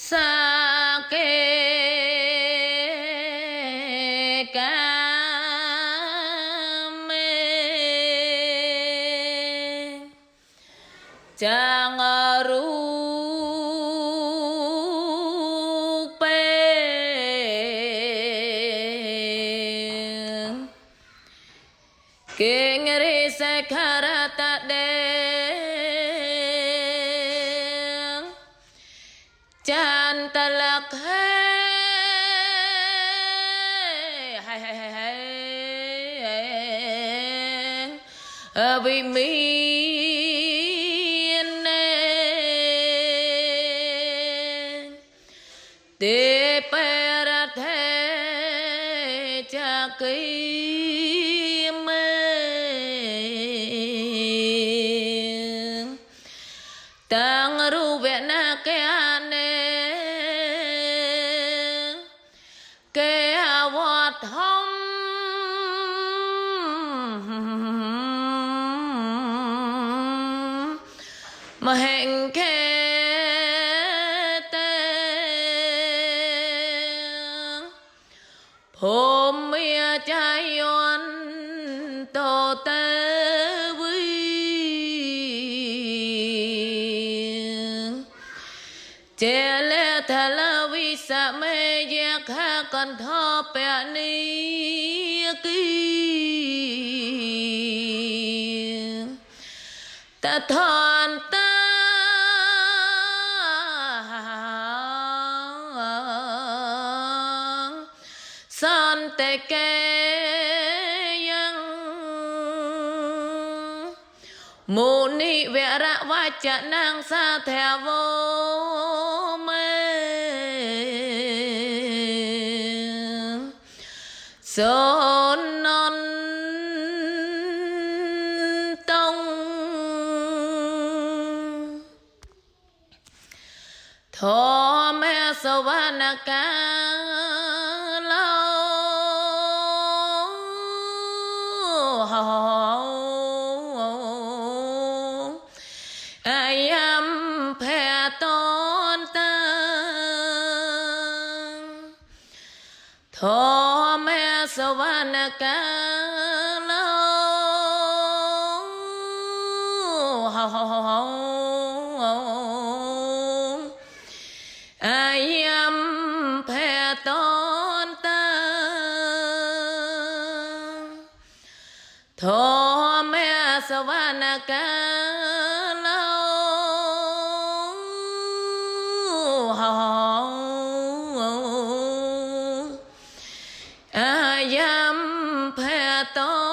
sa kê ca mê chàng ru pe kinh ri se karata de chan talak hai vì miên te para the cha kỳ mê tang ru ve na ke ane ke awat hom mà hẹn ke te hôm mía trái yon to te chè lê thà la vi sa mê giác ha còn thọ bẹ ni kỳ ta thon ta son tê kê yang mô ni vẹ ra va chạ nang sa thè vô mê son non tông thọ mẹ sâu va na ca ai am phe tôn ta thọ mẹ sâu va na ca ai am phe tôn ta thọ mẹ sâu va na ca ai am phe tôn